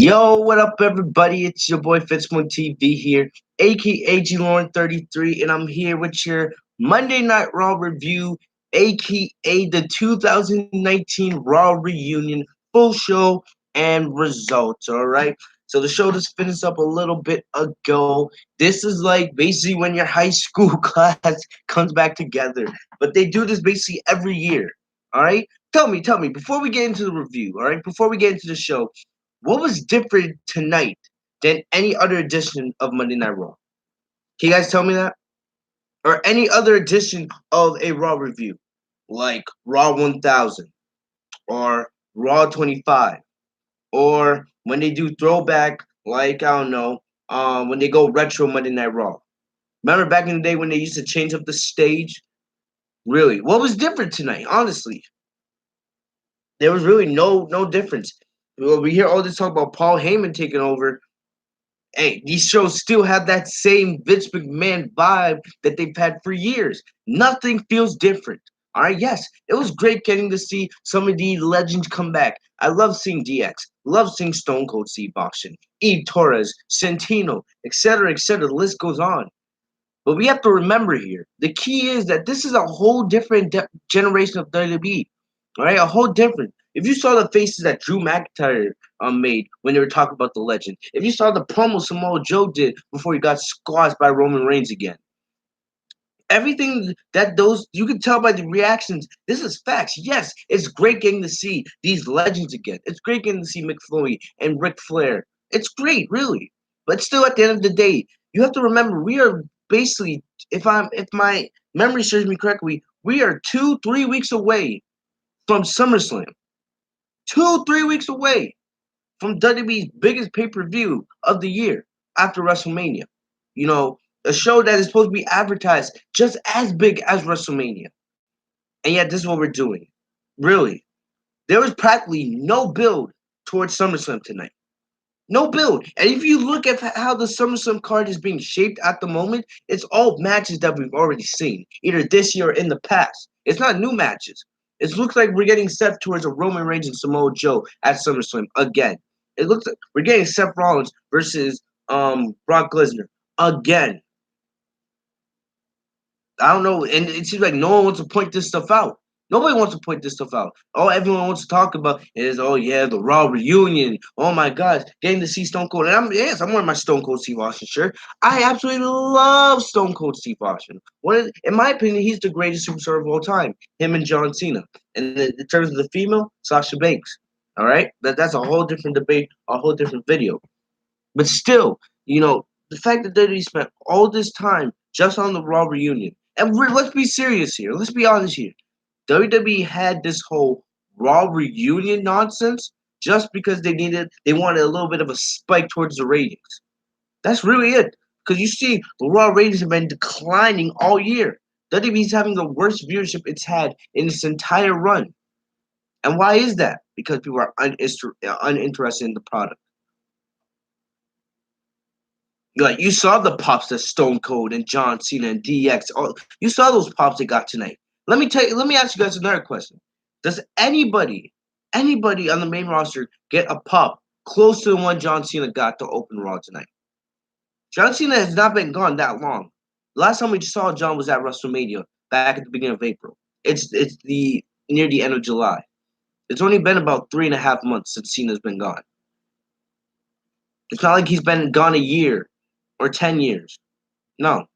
Yo, what up, everybody? It's your boy Fitzmoon TV here, aka G Lauren 33, and I'm here with your Monday Night Raw review, aka the 2019 Raw reunion full show and results. All right, so the show just finished up a little bit ago. This is like basically when your high school class comes back together, but they do this basically every year. All right, tell me before we get into the review. All right, before we get into the show. What was different tonight than any other edition of Monday Night Raw? Can you guys tell me that? Or any other edition of a Raw review, like Raw 1000 or Raw 25, or when they do throwback, like I don't know, when they go retro Monday Night Raw. Remember back in the day when they used to change up the stage? Really, what was different tonight? Honestly, there was really no difference. Well, we hear all this talk about Paul Heyman taking over. Hey, these shows still have that same Vince McMahon vibe that they've had for years. Nothing feels different. All right, yes, it was great getting to see some of the legends come back. I love seeing DX, love seeing Stone Cold Steve Austin, Eve Torres, Santino, etc., etc. The list goes on. But we have to remember here, the key is that this is a whole different generation of WWE. All right, a whole different. If you saw the faces that Drew McIntyre made when they were talking about the legend, if you saw the promo Samoa Joe did before he got squashed by Roman Reigns again, everything that those you can tell by the reactions. This is facts. Yes, it's great getting to see these legends again. It's great getting to see Mick Foley and Ric Flair. It's great, really. But still, at the end of the day, you have to remember we are basically, if my memory serves me correctly, we are 2-3 weeks away from SummerSlam. 2-3 weeks away from WWE's biggest pay-per-view of the year after WrestleMania. You know, a show that is supposed to be advertised just as big as WrestleMania. And yet this is what we're doing. Really. There was practically no build towards SummerSlam tonight. No build. And if you look at how the SummerSlam card is being shaped at the moment, it's all matches that we've already seen, either this year or in the past. It's not new matches. It looks like we're getting set towards a Roman Reigns and Samoa Joe at SummerSlam again. It looks like we're getting Seth Rollins versus Brock Lesnar again. I don't know, and it seems like no one wants to point this stuff out. Nobody wants to point this stuff out. All everyone wants to talk about is, oh yeah, the Raw reunion. Oh my God, getting to see Stone Cold. And I'm wearing my Stone Cold Steve Austin shirt. I absolutely love Stone Cold Steve Austin. In my opinion, he's the greatest superstar of all time. Him and John Cena. And in terms of the female, Sasha Banks. All right, that's a whole different debate, a whole different video. But still, the fact that WWE spent all this time just on the Raw reunion, and let's be serious here. Let's be honest here. WWE had this whole Raw reunion nonsense just because they wanted a little bit of a spike towards the ratings. That's really it. Because you see, the Raw ratings have been declining all year. WWE's having the worst viewership it's had in its entire run. And why is that? Because people are uninterested in the product. Like you saw the pops that Stone Cold and John Cena and DX. You saw those pops they got tonight. Let me ask you guys another question. Does anybody on the main roster get a pop close to the one John Cena got to open Raw tonight? John Cena has not been gone that long. The last time we saw John was at WrestleMania back at the beginning of April. It's the near the end of July. It's only been about 3.5 months since Cena's been gone. It's not like he's been gone a year or 10 years. No.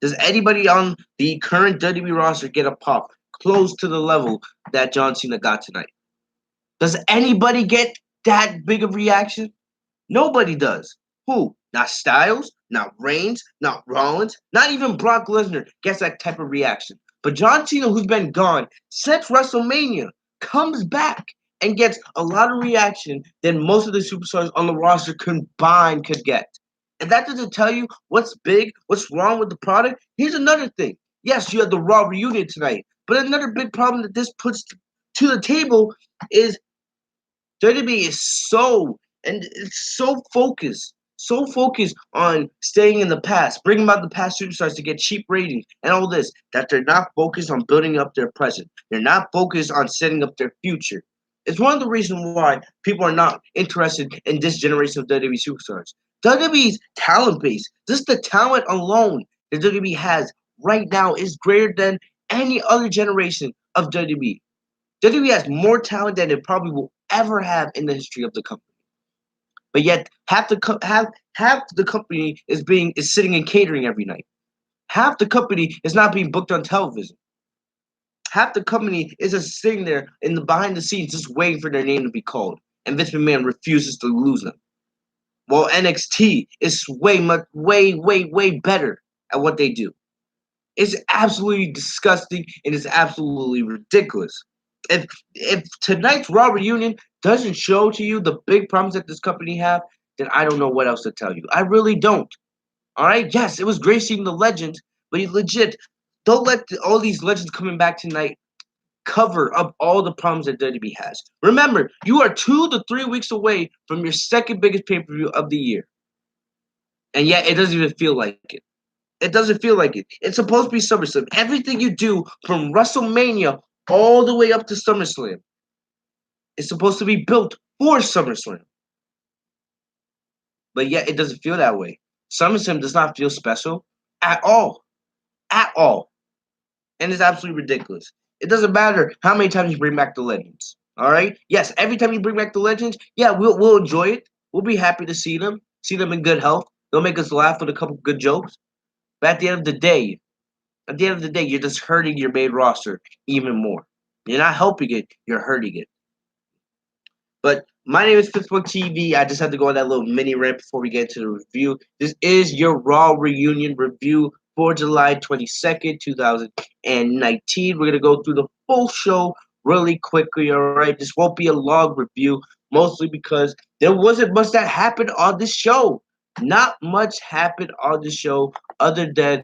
Does anybody on the current WWE roster get a pop close to the level that John Cena got tonight? Does anybody get that big of reaction? Nobody does. Who? Not Styles, not Reigns, not Rollins, not even Brock Lesnar gets that type of reaction. But John Cena, who's been gone since WrestleMania, comes back and gets a lot of reaction than most of the superstars on the roster combined could get. And that doesn't tell you what's big, what's wrong with the product. Here's another thing. Yes, you had the Raw reunion tonight, but another big problem that this puts to the table is WWE is so focused on staying in the past, bringing back the past superstars to get cheap ratings and all this, that they're not focused on building up their present. They're not focused on setting up their future. It's one of the reasons why people are not interested in this generation of WWE superstars. WWE's talent base, just the talent alone that WWE has right now is greater than any other generation of WWE. WWE has more talent than it probably will ever have in the history of the company. But yet, half the company is sitting in catering every night. Half the company is not being booked on television. Half the company is just sitting there in the behind the scenes, just waiting for their name to be called, and Vince McMahon refuses to lose them. While NXT is way better at what they do. It's absolutely disgusting and it's absolutely ridiculous. If tonight's Raw reunion doesn't show to you the big problems that this company have, then I don't know what else to tell you. I really don't. All right. Yes, it was great seeing the legends, but you legit don't let all these legends coming back tonight cover up all the problems that WWE has. Remember, you are 2 to 3 weeks away from your second biggest pay per view of the year, and yet it doesn't even feel like it. It doesn't feel like it. It's supposed to be SummerSlam. Everything you do from WrestleMania all the way up to SummerSlam is supposed to be built for SummerSlam, but yet it doesn't feel that way. SummerSlam does not feel special at all, at all. And it's absolutely ridiculous. It doesn't matter how many times you bring back the legends. All right. Yes, every time you bring back the legends, yeah, we'll enjoy it. We'll be happy to see them in good health. They'll make us laugh with a couple good jokes. But at the end of the day, you're just hurting your main roster even more. You're not helping it. You're hurting it. But my name is Facebook TV. I just had to go on that little mini rant before we get to the review. This is your Raw reunion review for July 22nd, 2019. We're going to go through the full show really quickly, all right? This won't be a long review, mostly because there wasn't much that happened on this show. Not much happened on the show other than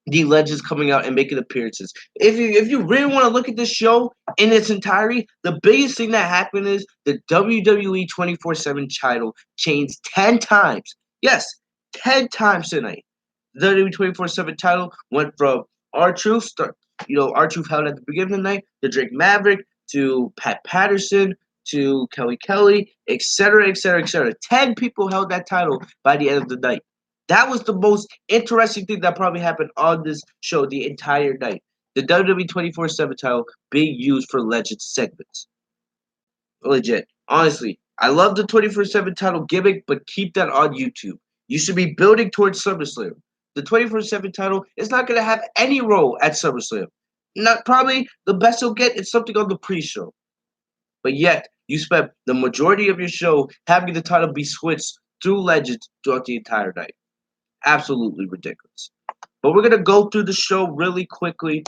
the legends coming out and making appearances. If you really want to look at this show in its entirety, the biggest thing that happened is the WWE 24/7 title changed 10 times. Yes, 10 times tonight. The WWE 24/7 title went from R-Truth, R-Truth held at the beginning of the night, to Drake Maverick, to Pat Patterson, to Kelly, etc., etc., etc. 10 people held that title by the end of the night. That was the most interesting thing that probably happened on this show the entire night. The WWE 24/7 title being used for legend segments. Legit. Honestly, I love the 24/7 title gimmick, but keep that on YouTube. You should be building towards SummerSlam. The 24/7 title is not going to have any role at SummerSlam. Not probably the best you'll get is something on the pre-show. But yet, you spent the majority of your show having the title be switched through legends throughout the entire night. Absolutely ridiculous. But we're gonna go through the show really quickly.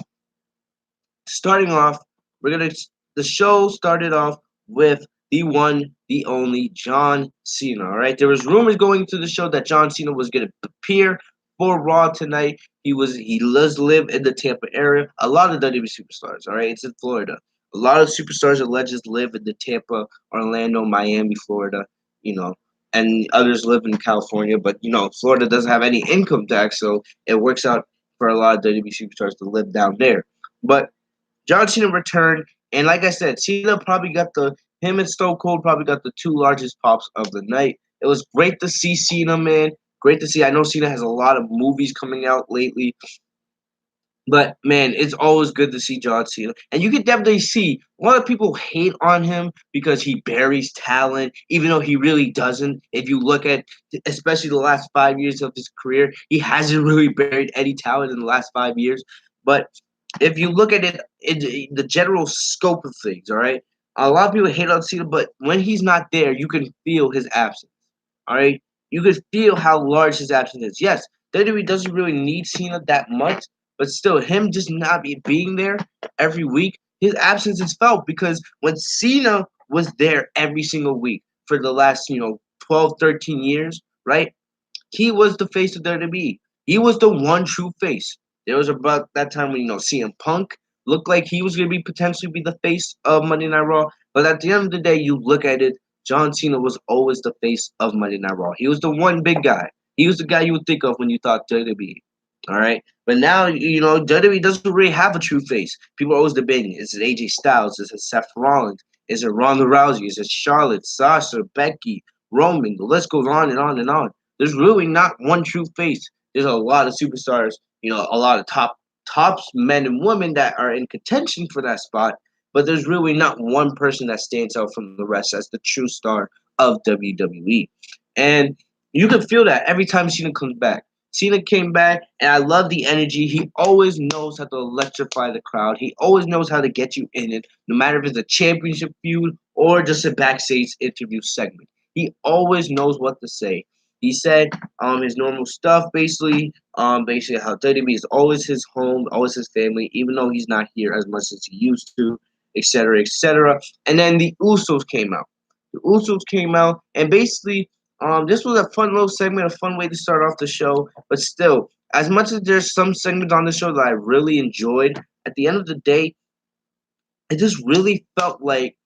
Starting off, the show started off with the one, the only John Cena. All right, there was rumors going through the show that John Cena was gonna appear for Raw tonight. He does live in the Tampa area. A lot of WWE superstars. All right, it's in Florida. A lot of superstars and legends live in the Tampa, Orlando, Miami, Florida. You know, and others live in California. But Florida doesn't have any income tax, so it works out for a lot of WWE superstars to live down there. But John Cena returned, and like I said, Cena probably got him and Stone Cold probably got the two largest pops of the night. It was great to see Cena, man. Great to see. I know Cena has a lot of movies coming out lately. But man, it's always good to see John Cena, and you can definitely see a lot of people hate on him because he buries talent, even though he really doesn't. If you look at, especially the last 5 years of his career, he hasn't really buried any talent in the last 5 years. But if you look at it in the general scope of things, all right, a lot of people hate on Cena, but when he's not there, you can feel his absence. All right, you can feel how large his absence is. Yes, WWE doesn't really need Cena that much, but still, him just not being there every week, his absence is felt because when Cena was there every single week for the last, 12, 13 years, right? He was the face of WWE. He was the one true face. There was about that time when, CM Punk looked like he was going to be potentially be the face of Monday Night Raw. But at the end of the day, you look at it, John Cena was always the face of Monday Night Raw. He was the one big guy. He was the guy you would think of when you thought WWE. All right. But now, WWE doesn't really have a true face. People are always debating, is it AJ Styles? Is it Seth Rollins? Is it Ronda Rousey? Is it Charlotte, Sasha, Becky, Roman? The list goes on and on and on. There's really not one true face. There's a lot of superstars, a lot of tops men and women that are in contention for that spot, but there's really not one person that stands out from the rest as the true star of WWE. And you can feel that every time Cena comes back. Cena came back, and I love the energy. He always knows how to electrify the crowd. He always knows how to get you in it, no matter if it's a championship feud or just a backstage interview segment. He always knows what to say. He said his normal stuff, basically how WWE is always his home, always his family, even though he's not here as much as he used to, etc., etc. And then the Usos came out. The Usos came out, and basically this was a fun little segment, a fun way to start off the show. But still, as much as there's some segments on the show that I really enjoyed, at the end of the day, it just really felt like,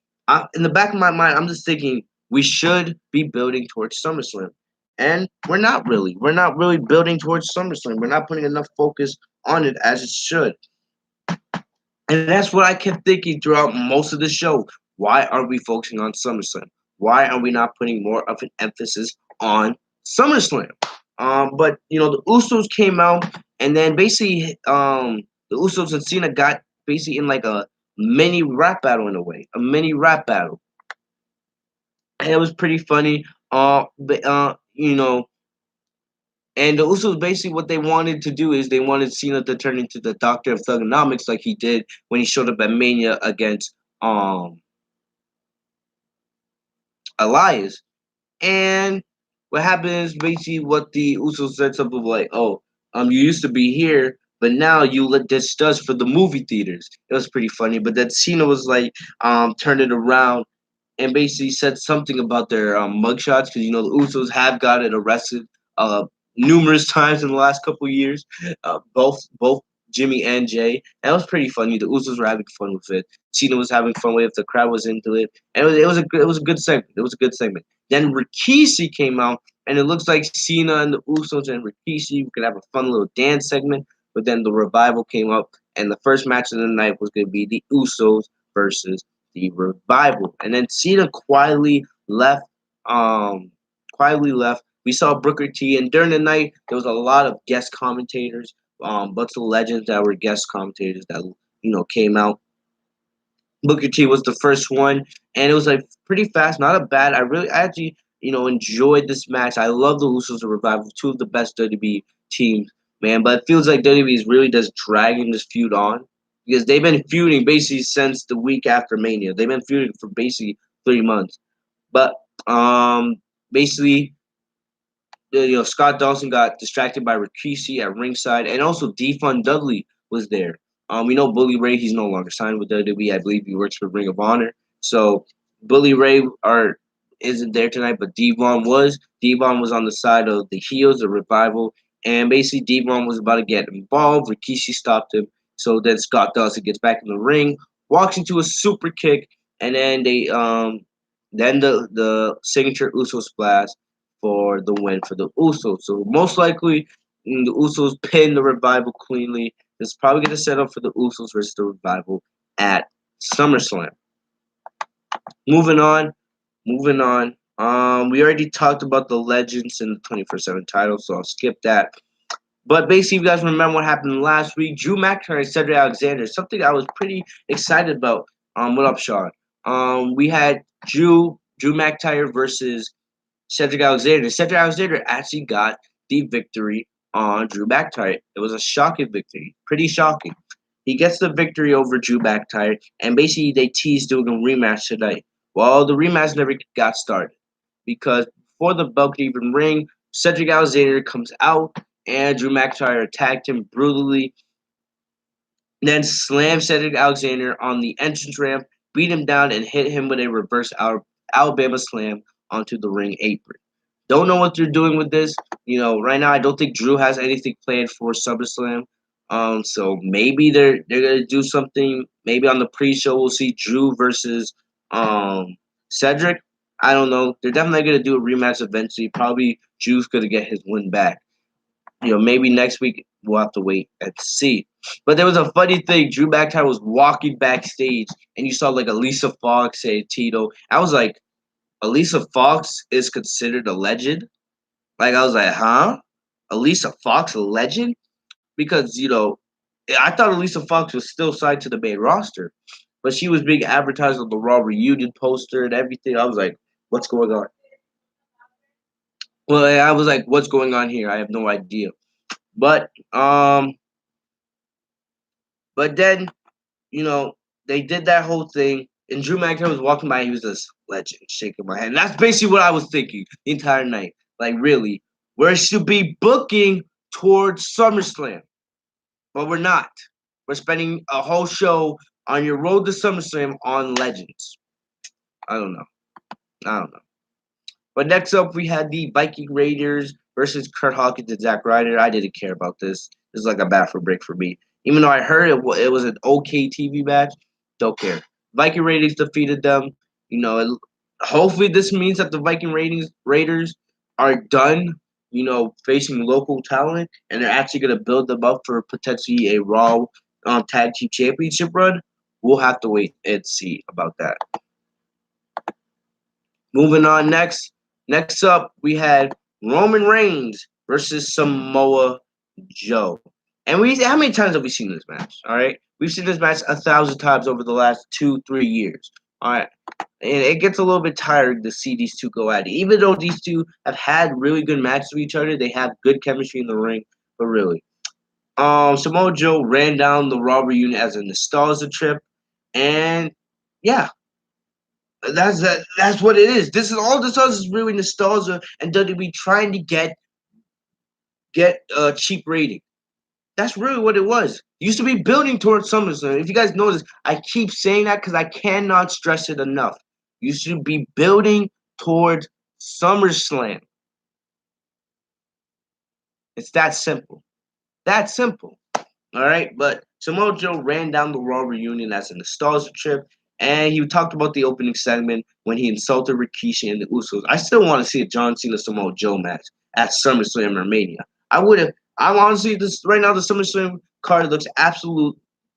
in the back of my mind, I'm just thinking we should be building towards SummerSlam. And we're not really. We're not really building towards SummerSlam. We're not putting enough focus on it as it should. And that's what I kept thinking throughout most of the show. Why are we focusing on SummerSlam? Why are we not putting more of an emphasis on SummerSlam? But the Usos came out, and then basically, the Usos and Cena got basically in like a mini rap battle in a way, a mini rap battle, and it was pretty funny. And the Usos basically what they wanted to do is they wanted Cena to turn into the Doctor of Thugonomics like he did when he showed up at Mania against um Elias. And what happened is basically what the Usos said something like, "Oh, you used to be here, but now you let this does for the movie theaters." It was pretty funny, but then Cena was like, turned it around and basically said something about their mugshots because the Usos have gotten arrested uh, numerous times in the last couple of years, both Jimmy and Jay. And it was pretty funny. The Usos were having fun with it. Cena was having fun with it. The crowd was into it, and it was a good segment. It was a good segment. Then Rikishi came out, and it looks like Cena and the Usos and Rikishi we could have a fun little dance segment. But then the Revival came up, and the first match of the night was going to be the Usos versus the Revival. And then Cena quietly left. Quietly left. We saw Booker T, and during the night there was a lot of guest commentators, bunch of legends that were guest commentators that came out. Booker T was the first one, and it was like pretty fast, not a bad. I actually enjoyed this match. I love the Usos and Revival, two of the best WWE teams, man. But it feels like WWE is really just dragging this feud on because they've been feuding basically since the week after Mania. They've been feuding for basically 3 months, but basically Scott Dawson got distracted by Rikishi at ringside, and also Defund Dudley was there. We know Bully Ray, he's no longer signed with WWE. I believe he works for Ring of Honor. So Bully Ray isn't there tonight, but Devon was. Devon was on the side of the heels, the Revival, and basically Devon was about to get involved. Rikishi stopped him. So then Scott Dawson gets back in the ring, walks into a super kick, and then the signature Uso splash for the win for the Usos. So most likely the Usos pin the Revival cleanly. It's probably going to set up for the Usos versus the Revival at SummerSlam. Moving on, moving on. We already talked about the Legends and the 24/7 title, so I'll skip that. But basically, if you guys remember what happened last week, Drew McIntyre and Cedric Alexander, something I was pretty excited about. What up, Sean? We had Drew McIntyre versus Cedric Alexander. Cedric Alexander actually got the victory on Drew McIntyre. It was a shocking victory, pretty shocking. He gets the victory over Drew McIntyre, and basically they teased doing a rematch tonight. Well, the rematch never got started because before the belt could even ring, Cedric Alexander comes out and Drew McIntyre attacked him brutally, then slammed Cedric Alexander on the entrance ramp, beat him down, and hit him with a reverse Alabama slam onto the ring apron. Don't know what they're doing with this. Right now I don't think Drew has anything planned for SummerSlam. So maybe they're gonna do something. Maybe on the pre-show we'll see Drew versus Cedric. I don't know. They're definitely gonna do a rematch eventually. Probably Drew's gonna get his win back. Maybe next week we'll have to wait and see. But there was a funny thing. Drew McIntyre was walking backstage, and you saw like Elisa Fox say Tito. I was like, Elisa Fox is considered a legend. Like I was like, huh? Elisa Fox a legend? Because I thought Elisa Fox was still signed to the main roster, but she was being advertised on the Raw reunion poster and everything. I was like, what's going on? Well, I was like, what's going on here? I have no idea. But but then they did that whole thing, and Drew McIntyre was walking by. He was just legend, shaking my hand. And that's basically what I was thinking the entire night. Like, really, we should be booking towards SummerSlam, but we're not. We're spending a whole show on your road to SummerSlam on legends. I don't know. I don't know. But next up, we had the Viking Raiders versus Kurt Hawkins and Zack Ryder. I didn't care about this. This is like a bathroom break for me. Even though I heard it was an okay TV match, don't care. Viking Raiders defeated them. Hopefully this means that the Viking Raiders are done, facing local talent, and they're actually going to build them up for potentially a Raw Tag Team Championship run. We'll have to wait and see about that. Moving on next. Next up, we had Roman Reigns versus Samoa Joe. And how many times have we seen this match? All right. We've seen this match 1,000 times over the last 2-3 years. All right. And it gets a little bit tiring to see these two go at it. Even though these two have had really good matches with each other, they have good chemistry in the ring. But really. Samoa Joe ran down the Raw reunion as a nostalgia trip. And yeah, that's what it is. This is all this is really nostalgia and WWE trying to get a cheap rating. That's really what it was. Used to be building towards SummerSlam. If you guys notice, I keep saying that because I cannot stress it enough. Used to be building towards SummerSlam. It's that simple. That simple. All right, but Samoa Joe ran down the Raw reunion as a nostalgia trip, and he talked about the opening segment when he insulted Rikishi and the Usos. I still want to see a John Cena Samoa Joe match at SummerSlam or Mania. I would have. I honestly, this right now the SummerSlam card looks absolute.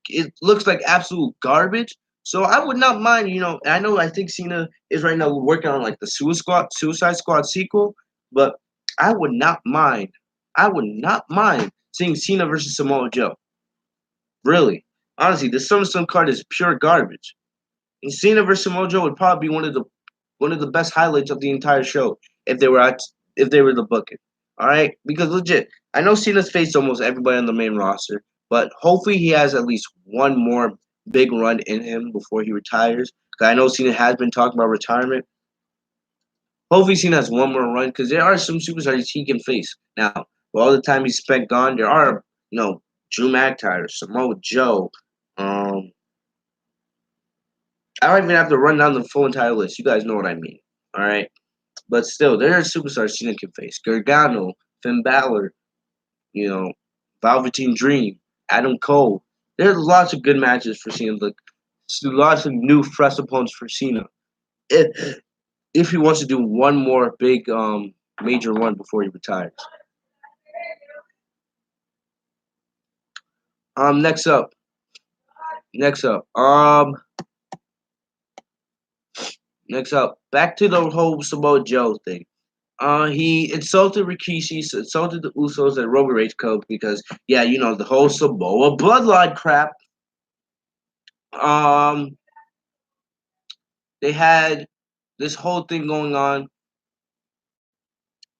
It looks like absolute garbage. So I would not mind. I think Cena is right now working on like the Suicide Squad sequel, but I would not mind. I would not mind seeing Cena versus Samoa Joe. Really. Honestly, the SummerSlam card is pure garbage. And Cena versus Mojo would probably be one of the best highlights of the entire show if they were the booking. All right, because legit, I know Cena's faced almost everybody on the main roster, but hopefully he has at least one more big run in him before he retires. Because I know Cena has been talking about retirement. Hopefully Cena has one more run because there are some superstars he can face. Now, with all the time he's spent gone, there are Drew McIntyre, Samoa Joe. I don't even have to run down the full entire list. You guys know what I mean. All right. But still, there are superstars Cena can face. Gargano, Finn Balor, you know, Velveteen Dream, Adam Cole. There's lots of good matches for Cena. Lots of new, fresh opponents for Cena. If he wants to do one more big major run before he retires. Next up. Next up. Next up. Back to the whole Samoa Joe thing. He insulted Rikishi, insulted the Usos and Roman Reigns Code because, yeah, the whole Samoa bloodline crap. Um, they had this whole thing going on,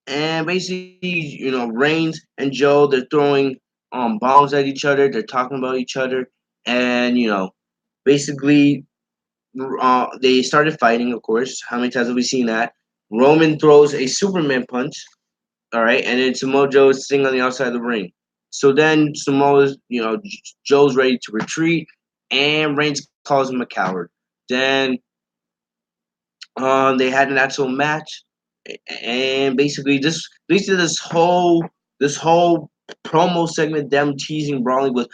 and basically, Reigns and Joe, they're throwing bombs at each other. They're talking about each other, and basically, they started fighting. Of course, how many times have we seen that? Roman throws a Superman punch. All right, and then Samoa Joe is sitting on the outside of the ring. So then Joe's ready to retreat, and Reigns calls him a coward. Then they had an actual match, and basically this whole promo segment, them teasing Brawley was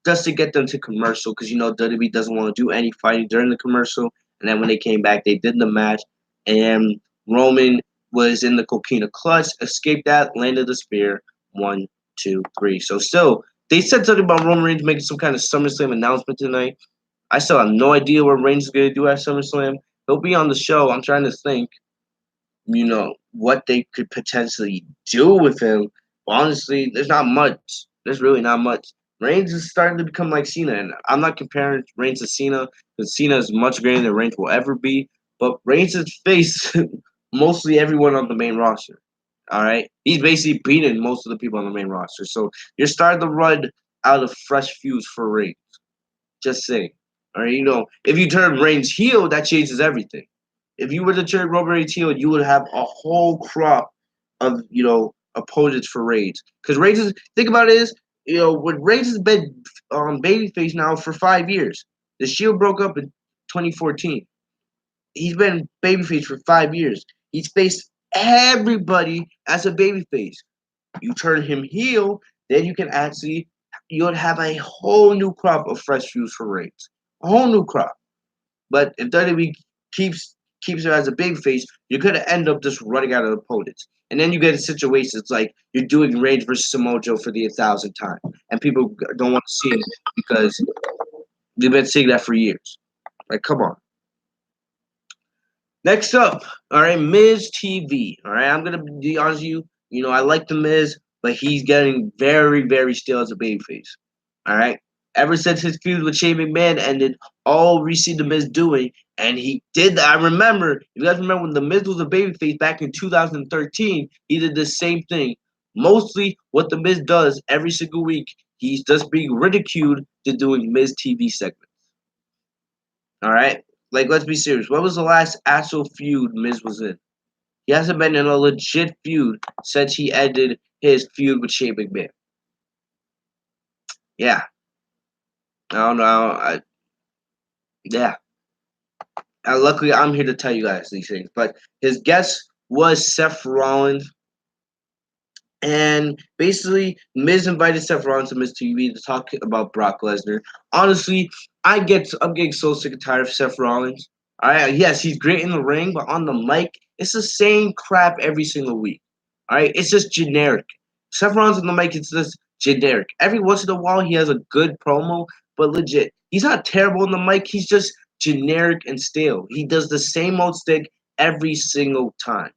just to get them to commercial because WWE doesn't want to do any fighting during the commercial. And then when they came back, they did the match, and Roman was in the Coquina clutch, escaped that, landed the spear, 1-2. 2, 3. So still, they said something about Roman Reigns making some kind of SummerSlam announcement tonight. I still have no idea what Reigns is gonna do at SummerSlam. He'll be on the show. I'm trying to think, what they could potentially do with him. But honestly, there's not much. There's really not much. Reigns is starting to become like Cena, and I'm not comparing Reigns to Cena because Cena is much greater than Reigns will ever be. But Reigns has faced mostly everyone on the main roster. All right, he's basically beaten most of the people on the main roster. So you're starting to run out of fresh feuds for Reigns. Just saying. All right, if you turn Reigns heel, that changes everything. If you were to turn Roman Reigns heel, you would have a whole crop of opponents for Reigns. Because Reigns is think about it is when Reigns has been babyface now for 5 years. The Shield broke up in 2014. He's been babyface for 5 years. He's faced everybody as a babyface. You turn him heel, then you'll have a whole new crop of fresh feuds for Reigns. A whole new crop. But if WWE keeps her as a big face, you're gonna end up just running out of opponents. And then you get a situation it's like you're doing Reigns versus Samoa Joe for the 1,000th time, and people don't want to see it because they've been seeing that for years. Like, come on. Next up, all right, Miz TV. All right, I'm gonna be honest with you. I like the Miz, but he's getting very, very stale as a babyface. All right. Ever since his feud with Shane McMahon ended, all we see the Miz doing, and he did that. I remember, you guys remember when the Miz was a babyface back in 2013, he did the same thing. Mostly what the Miz does every single week, he's just being ridiculed to doing Miz TV segments. All right? Like, let's be serious. What was the last actual feud Miz was in? He hasn't been in a legit feud since he ended his feud with Shane McMahon. Yeah. I don't know. Yeah. Luckily, I'm here to tell you guys these things. But his guest was Seth Rollins. And basically, Miz invited Seth Rollins to Miz TV to talk about Brock Lesnar. Honestly, I'm getting so sick and tired of Seth Rollins. All right, yes, he's great in the ring, but on the mic, it's the same crap every single week. All right, it's just generic. Seth Rollins on the mic, it's just generic. Every once in a while, he has a good promo, but legit, he's not terrible on the mic. He's just generic and stale. He does the same old stick every single time.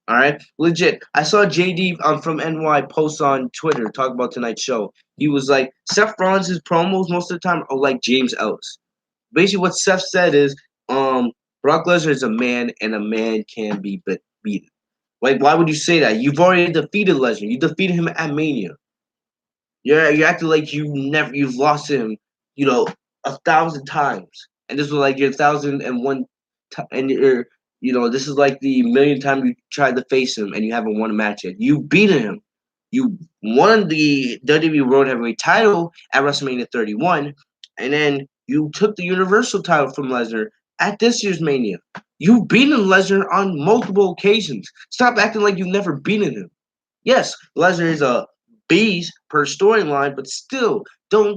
All right, legit. I saw JD from NY post on Twitter talk about tonight's show. He was like, Seth Rollins' promos most of the time are like James Ellis. Basically, what Seth said is, Brock Lesnar is a man, and a man can be beaten. Like, why would you say that? You've already defeated Lesnar. You defeated him at Mania. You're acting like you've lost him, 1,000 times, and this was like your 1,001, and this is like the millionth time you tried to face him, and you haven't won a match yet. You beat him. You won the WWE World Heavyweight title at WrestleMania 31, and then you took the Universal title from Lesnar at this year's Mania. You've beaten Lesnar on multiple occasions. Stop acting like you've never beaten him. Yes, Lesnar is a beast per storyline, but still,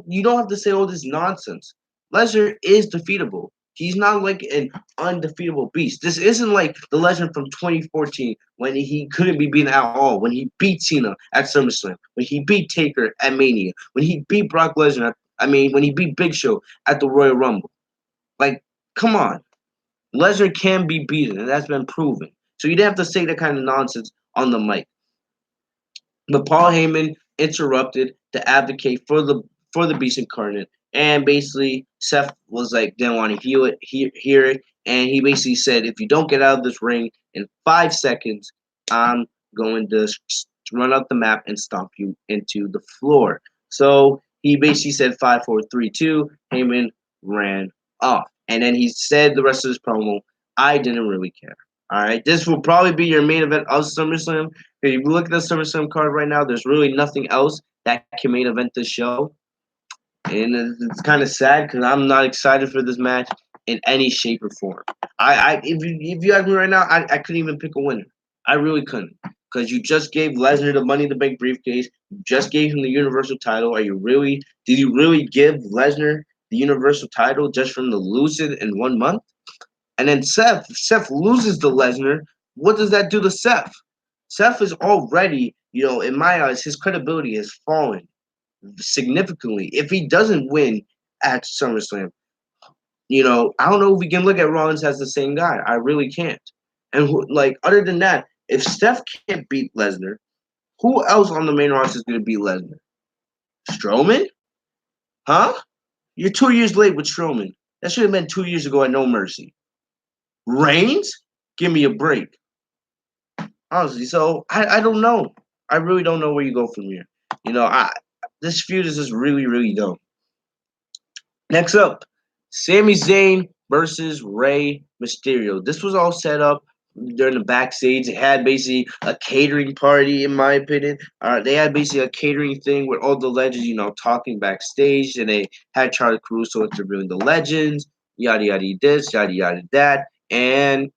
you don't have to say all this nonsense. Lesnar is defeatable. He's not like an undefeatable beast. This isn't like the Lesnar from 2014 when he couldn't be beaten at all, when he beat Cena at SummerSlam, when he beat Taker at Mania, when he beat Brock Lesnar, when he beat Big Show at the Royal Rumble. Like, come on. Lesnar can be beaten, and that's been proven. So you didn't have to say that kind of nonsense on the mic. But Paul Heyman interrupted to advocate for the Beast Incarnate, and basically Seth was like didn't want to hear it, and he basically said, if you don't get out of this ring in 5 seconds, I'm going to run out the map and stomp you into the floor. So he basically said 5, 4, 3, 2. Heyman ran off, and then he said the rest of his promo, I didn't really care. All right, this will probably be your main event of SummerSlam. If you look at the SummerSlam card right now, there's really nothing else that can main event this show. And it's kind of sad because I'm not excited for this match in any shape or form. If you ask me right now, I couldn't even pick a winner. I really couldn't. Because you just gave Lesnar the Money in the Bank briefcase. You just gave him the Universal title. Did you really give Lesnar the Universal title just from the lose it in 1 month? And then Seth loses to Lesnar. What does that do to Seth? Seth is already In my eyes, his credibility has fallen significantly. If he doesn't win at SummerSlam, I don't know if we can look at Rollins as the same guy. I really can't. And other than that, if Steph can't beat Lesnar, who else on the main roster is going to beat Lesnar? Strowman? Huh? You're 2 years late with Strowman. That should have been 2 years ago at No Mercy. Reigns? Give me a break. Honestly, so I don't know. I really don't know where you go from here. This feud is just really, really dumb. Next up, Sami Zayn versus Rey Mysterio. This was all set up during the backstage. They had basically a catering party, in my opinion. They had basically a catering thing with all the legends, talking backstage, and they had Charlie Caruso interviewing the legends, yada yada this, yada yada that, and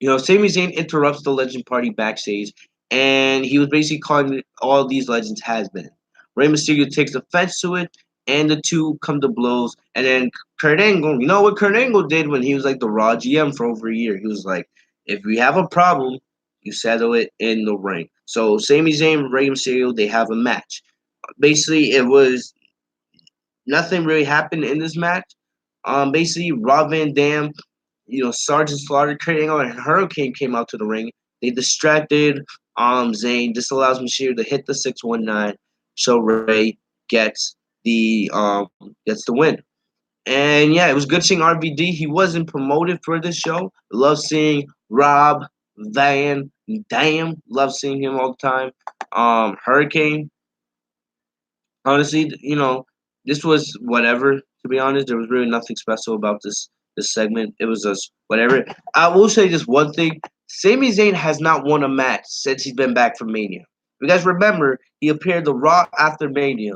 Sami Zayn interrupts the legend party backstage, and he was basically calling all these legends has been. Rey Mysterio takes offense to it, and the two come to blows. And then Kurt Angle, you know what Kurt Angle did when he was like the Raw GM for over a year? He was like, if we have a problem, you settle it in the ring. So Sami Zayn, Rey Mysterio, they have a match. Basically, it was nothing really happened in this match. Basically, Rob Van Dam, Sergeant Slaughter, Kurt Angle, and Hurricane came out to the ring. They distracted Zayn. This allows Mysterio to hit the 619, so Ray gets the win. And yeah, it was good seeing RVD. He wasn't promoted for this show. Love seeing Rob Van Dam. Love seeing him all the time. Hurricane. Honestly, this was whatever. To be honest, there was really nothing special about this segment. It was just whatever. I will say just one thing: Sami Zayn has not won a match since he's been back from Mania. You guys remember he appeared the Raw after Mania,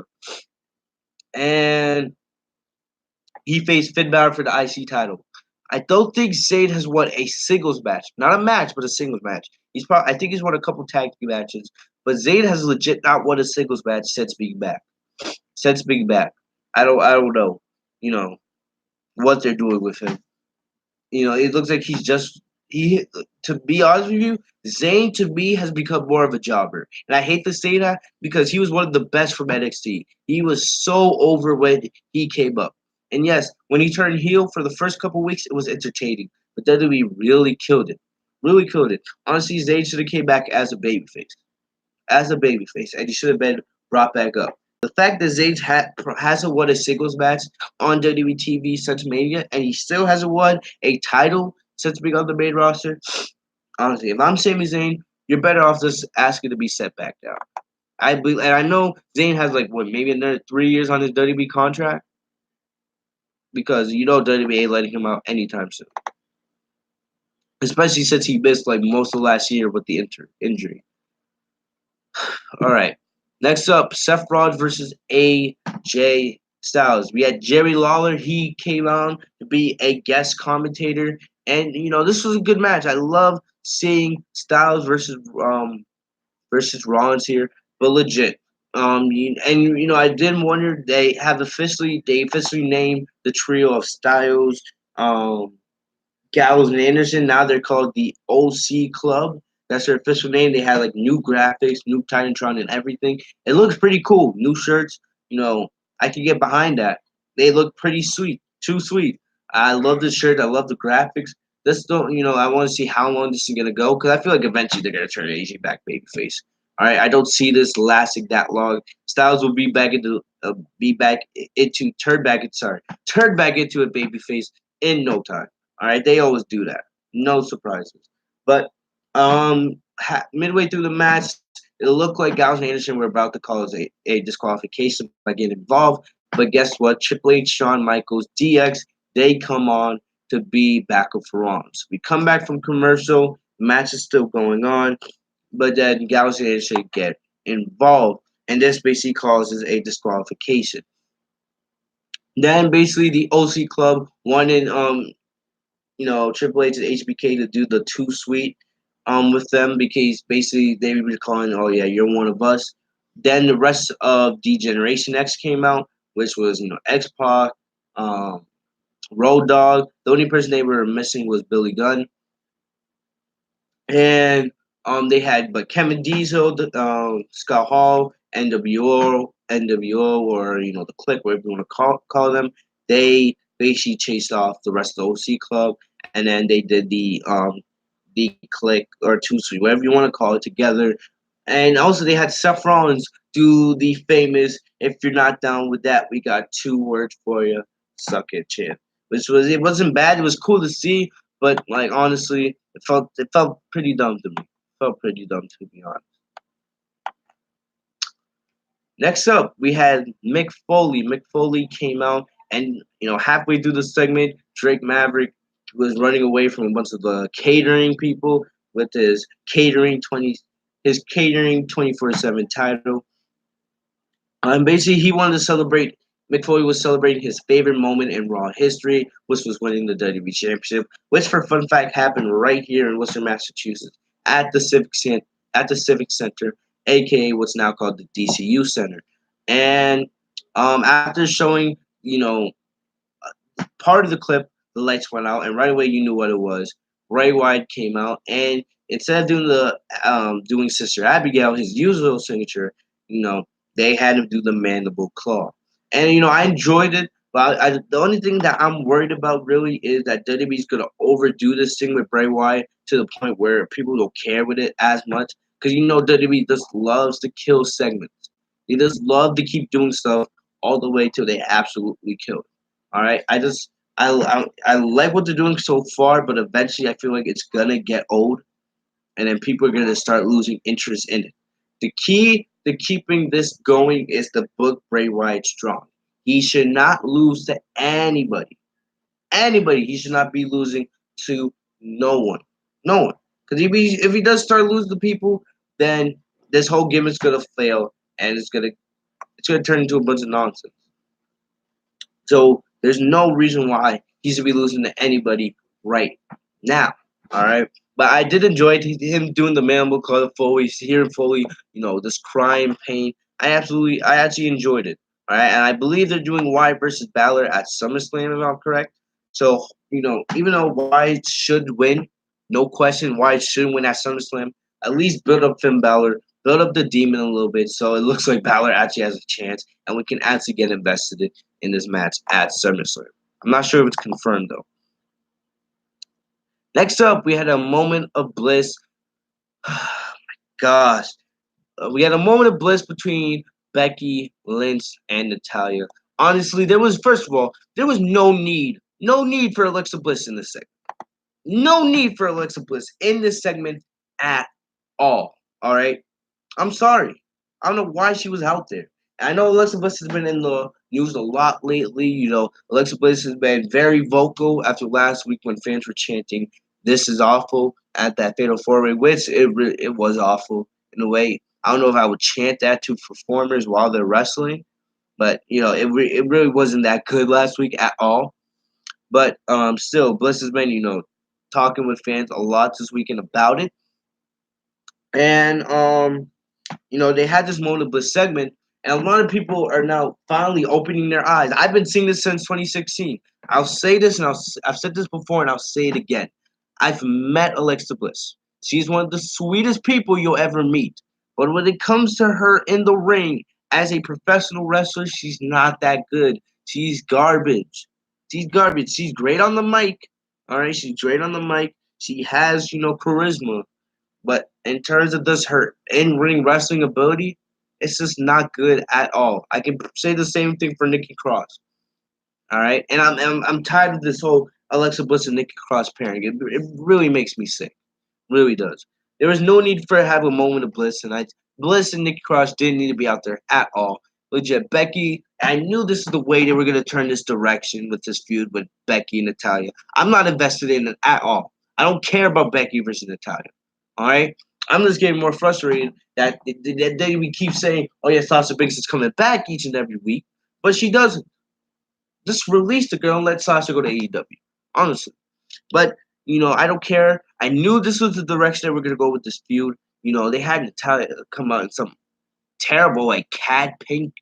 and he faced Finn Balor for the IC title. I don't think Zayn has won a singles match, not a match, but a singles match. I think he's won a couple tag team matches, but Zayn has legit not won a singles match since being back. Since being back. I don't know, you know, what they're doing with him. It looks like he to be honest with you, Zayn to me has become more of a jobber. And I hate to say that because he was one of the best from NXT. He was so over when he came up. And yes, when he turned heel for the first couple weeks, it was entertaining. But then we really killed it. Really killed it. Honestly, Zayn should have came back as a babyface. As a babyface. And he should have been brought back up. The fact that Zayn hasn't won a singles match on WWE TV since Mania, and he still hasn't won a title since being on the main roster. Honestly, if I'm Sami Zayn, you're better off just asking to be set back down. I believe, and I know Zayn has maybe another 3 years on his WWE contract because WWE ain't letting him out anytime soon. Especially since he missed most of last year with the injury. All right. Next up, Seth Rollins versus AJ Styles. We had Jerry Lawler. He came on to be a guest commentator, and this was a good match. I love seeing Styles versus Rollins here, but legit. I did wonder they officially named the trio of Styles, Gallows and Anderson. Now they're called the OC Club. That's their official name. They had new graphics, new Titantron, and everything. It looks pretty cool. New shirts. I can get behind that. They look pretty sweet. Too sweet. I love the shirt. I love the graphics. This don't. I want to see how long this is gonna go because I feel like eventually they're gonna turn AJ back babyface. All right. I don't see this lasting that long. Styles will be back into turn back into a babyface in no time. All right, they always do that. No surprises. But midway through the match, it looked like Gallows and Anderson were about to cause a disqualification by getting involved. But guess what? Triple H, Shawn Michaels, DX, they come on to be backup for Rollins. We come back from commercial. The match is still going on. But then Gallows and Anderson get involved. And this basically causes a disqualification. Then basically the OC Club wanted Triple H and HBK to do the Too Sweet with them because basically they were calling, oh yeah, you're one of us. Then the rest of D-Generation X came out, which was X-Pac, Road Dogg. The only person they were missing was Billy Gunn. And They had but Kevin Diesel, Scott Hall, NWO, or the Click, whatever you want to call them. They basically chased off the rest of the OC club, and then they did the Click or Two Sweet, whatever you want to call it, together. And also they had Seth Rollins do the famous "If you're not down with that, we got two words for you, suck it, chant." It wasn't bad. It was cool to see, but like honestly, it felt pretty dumb to me. Felt pretty dumb to be honest. Next up, we had Mick Foley. Mick Foley came out, and halfway through the segment, Drake Maverick was running away from a bunch of the catering people with his catering 24/7 title. Basically, he wanted to celebrate. Mick Foley was celebrating his favorite moment in Raw history, which was winning the WWE Championship, which, for fun fact, happened right here in Worcester, Massachusetts, at the Civic Center, aka what's now called the DCU Center. And after showing, part of the clip, the lights went out, and right away you knew what it was. Bray Wyatt came out, and instead of doing Sister Abigail, his usual signature, you know, they had him do the mandible claw, and I enjoyed it. But the only thing that I'm worried about really is that WWE's gonna overdo this thing with Bray Wyatt to the point where people don't care with it as much, because WWE just loves to kill segments. They just love to keep doing stuff all the way till they absolutely kill it. All right, I like what they're doing so far, but eventually I feel like it's gonna get old, and then people are gonna start losing interest in it. The key to keeping this going is to book Bray Wyatt strong. He should not lose to anybody. Anybody. He should not be losing to no one. No one. Because if he does start losing to people, then this whole gimmick's gonna fail, and it's gonna turn into a bunch of nonsense. So there's no reason why he should be losing to anybody right now. All right. But I did enjoy him doing the mammal call Foley, hearing Foley, this crying pain. I actually enjoyed it. All right. And I believe they're doing Wyatt versus Balor at SummerSlam, if I'm correct. So, even though Wyatt should win, no question, Wyatt should win at SummerSlam, at least build up Finn Balor, build up the demon a little bit so it looks like Balor actually has a chance and we can actually get invested in this match at SummerSlam. I'm not sure if it's confirmed though. Next up, we had a moment of bliss. Gosh, we had a moment of bliss between Becky Lynch and Natalya. Honestly, first of all, there was no need for Alexa Bliss in this segment. No need for Alexa Bliss in this segment at all. All right, I'm sorry. I don't know why she was out there. I know Alexa Bliss has been in the news a lot lately. Alexa Bliss has been very vocal after last week when fans were chanting, "This is awful" at that Fatal 4-Way, which it was awful in a way. I don't know if I would chant that to performers while they're wrestling, but it really wasn't that good last week at all. But still, Bliss has been talking with fans a lot this weekend about it, and they had this moment of bliss segment, and a lot of people are now finally opening their eyes. I've been seeing this since 2016. I'll say this, and I've said this before, and I'll say it again. I've met Alexa Bliss. She's one of the sweetest people you'll ever meet. But when it comes to her in the ring as a professional wrestler, she's not that good. She's garbage. She's garbage. She's great on the mic. All right, she's great on the mic. She has, charisma. But in terms of just her in-ring wrestling ability, it's just not good at all. I can say the same thing for Nikki Cross. All right, and I'm tired of this whole Alexa Bliss and Nikki Cross pairing. It really makes me sick. Really does. There was no need for her to have a moment of bliss, and Bliss and Nikki Cross didn't need to be out there at all. Legit, Becky. I knew this is the way they were gonna turn this direction with this feud with Becky and Natalya. I'm not invested in it at all. I don't care about Becky versus Natalya. All right. I'm just getting more frustrated that we keep saying, "Oh yeah, Sasha Banks is coming back each and every week," but she doesn't. Just release the girl and let Sasha go to AEW. Honestly. But, I don't care. I knew this was the direction they were going to go with this feud. They had Natalia come out in some terrible, like, cat pink,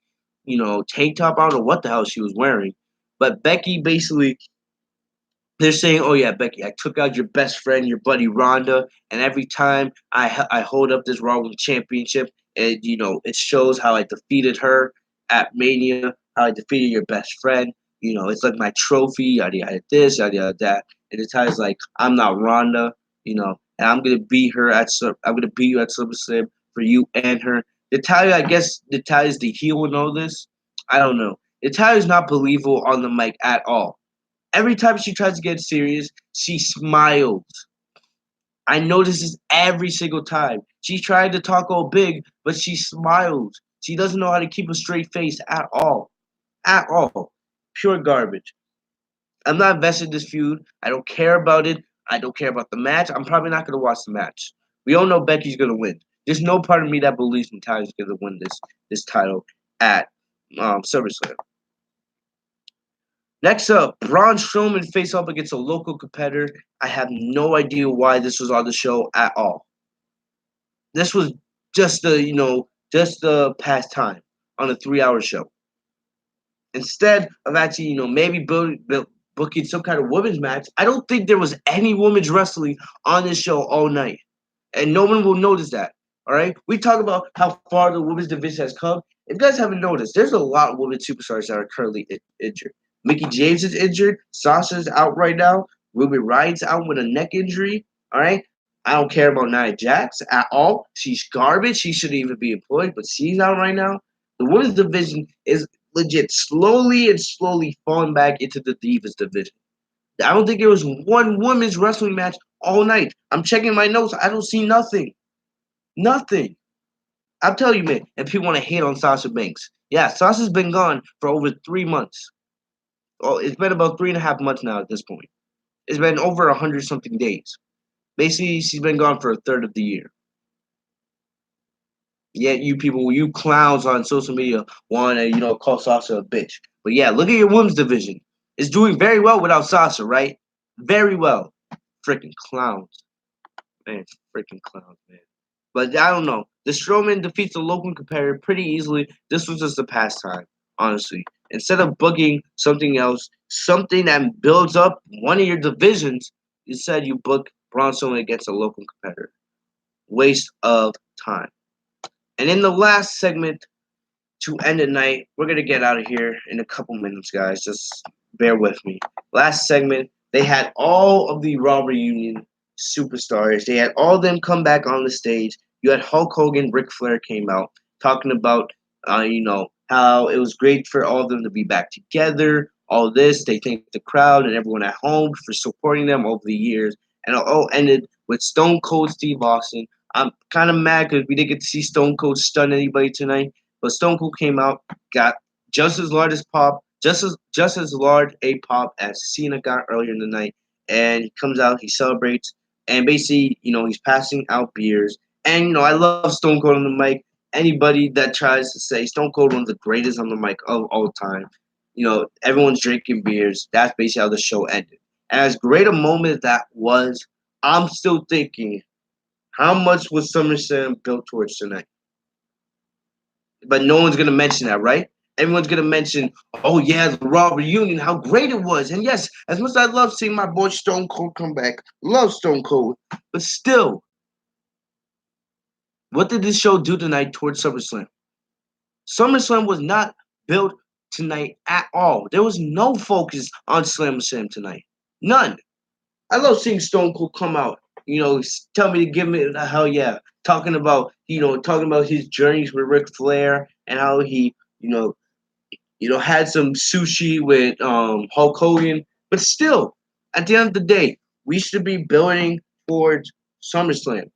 tank top. I don't know what the hell she was wearing. But Becky basically They're saying, "Oh yeah, Becky, I took out your best friend, your buddy Ronda, and every time I hold up this Raw Women's Championship, and it shows how I defeated her at Mania, how I defeated your best friend. It's like my trophy, yada yada this, yada yada that." And Natalya's like, "I'm not Ronda, and I'm gonna beat her I'm gonna beat you at SummerSlam for you and her." Natalya, I guess Natalya's the heel in all this. I don't know. Natalya's not believable on the mic at all. Every time she tries to get serious, she smiles. I notice this every single time. She's trying to talk all big, but she smiles. She doesn't know how to keep a straight face at all. At all. Pure garbage. I'm not invested in this feud. I don't care about it. I don't care about the match. I'm probably not going to watch the match. We all know Becky's going to win. There's no part of me that believes Natalya's going to win this title at SummerSlam. Next up, Braun Strowman face off against a local competitor. I have no idea why this was on the show at all. This was just the pastime on a 3-hour show. Instead of actually, maybe booking some kind of women's match, I don't think there was any women's wrestling on this show all night. And no one will notice that. All right? We talk about how far the women's division has come. If you guys haven't noticed, there's a lot of women superstars that are currently injured. Mickey James is injured. Sasha's out right now. Ruby Riot's out with a neck injury. All right? I don't care about Nia Jax at all. She's garbage. She shouldn't even be employed, but she's out right now. The women's division is legit slowly falling back into the Divas division. I don't think there was one women's wrestling match all night. I'm checking my notes. I don't see nothing. Nothing. I'll tell you, man. And people want to hate on Sasha Banks. Yeah, Sasha's been gone for over 3 months. Oh, it's been about 3.5 months now at this point. It's been over 100 something days. Basically, she's been gone for a third of the year. Yet you people, you clowns on social media want to, call Sasha a bitch. But yeah, look at your women's division. It's doing very well without Sasha, right? Very well. Freaking clowns. Man, freaking clowns, man. But I don't know. The Strowman defeats the local competitor pretty easily. This was just a pastime, honestly. Instead of booking something else, something that builds up one of your divisions, instead you book Braun Strowman against a local competitor. Waste of time. And in the last segment to end the night, we're gonna get out of here in a couple minutes, guys. Just bear with me. Last segment, they had all of the Raw reunion superstars. They had all of them come back on the stage. You had Hulk Hogan, Ric Flair came out talking about, how it was great for all of them to be back together. All this, they thanked the crowd and everyone at home for supporting them over the years. And it all ended with Stone Cold Steve Austin. I'm kind of mad because we didn't get to see Stone Cold stun anybody tonight. But Stone Cold came out, got just as large as pop, just as large a pop as Cena got earlier in the night. And he comes out, he celebrates, and basically, he's passing out beers. And I love Stone Cold on the mic. Anybody that tries to say Stone Cold one of the greatest on the mic of all time, everyone's drinking beers. That's basically how the show ended. And as great a moment as that was, I'm still thinking, how much was SummerSlam built towards tonight? But no one's gonna mention that, right? Everyone's gonna mention, oh yeah, the Raw reunion, how great it was. And yes, as much as I love seeing my boy Stone Cold come back, love Stone Cold, but still, what did this show do tonight towards SummerSlam? SummerSlam was not built tonight at all. There was no focus on SlamSlam tonight. None. I love seeing Stone Cold come out, tell me to give me the hell yeah. Talking about his journeys with Ric Flair and how he, had some sushi with Hulk Hogan. But still, at the end of the day, we should be building towards SummerSlam.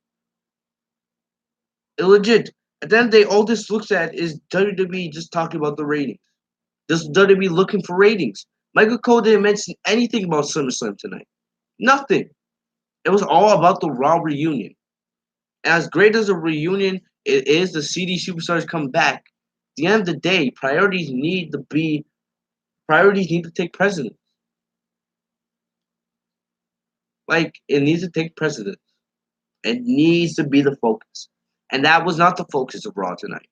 Legit. At the end of the day, all this looks at is WWE just talking about the ratings. This WWE looking for ratings. Michael Cole didn't mention anything about SummerSlam tonight. Nothing. It was all about the Raw reunion. And as great as a reunion it is, the CD superstars come back. At the end of the day, priorities need to take precedence. Like it needs to take precedence. It needs to be the focus. And that was not the focus of Raw tonight.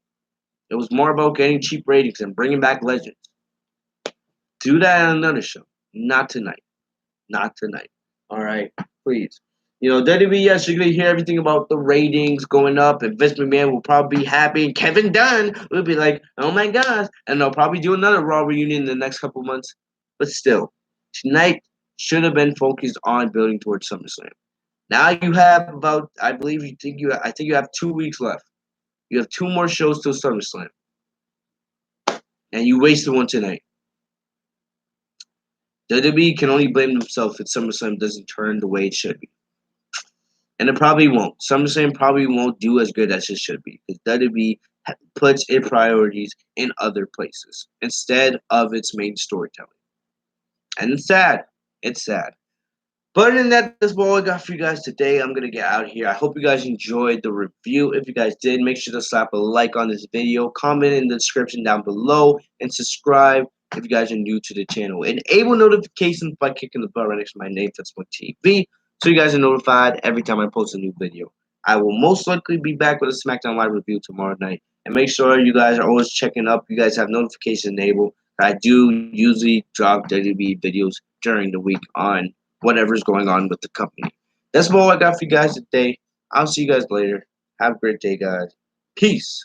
It was more about getting cheap ratings and bringing back legends. Do that on another show, not tonight. Not tonight. All right, please. You know, WWE, yes, you're gonna hear everything about the ratings going up, and Vince McMahon will probably be happy, and Kevin Dunn will be like, "Oh my gosh!" And they'll probably do another Raw reunion in the next couple months. But still, tonight should have been focused on building towards SummerSlam. Now you have about, I believe I think you have 2 weeks left. You have two more shows till SummerSlam, and you wasted one tonight. WWE can only blame themselves if SummerSlam doesn't turn the way it should be. And it probably won't. SummerSlam probably won't do as good as it should be because WWE puts its priorities in other places instead of its main storytelling. And it's sad. It's sad. But other than that, that's all I got for you guys today. I'm gonna get out of here. I hope you guys enjoyed the review. If you guys did, make sure to slap a like on this video, comment in the description down below, and subscribe if you guys are new to the channel. Enable notifications by clicking the bell right next to my name, that's my TV, so you guys are notified every time I post a new video. I will most likely be back with a SmackDown Live review tomorrow night. And make sure you guys are always checking up. You guys have notifications enabled. I do usually drop WWE videos during the week on whatever's going on with the company. That's all I got for you guys today. I'll see you guys later. Have a great day, guys. Peace.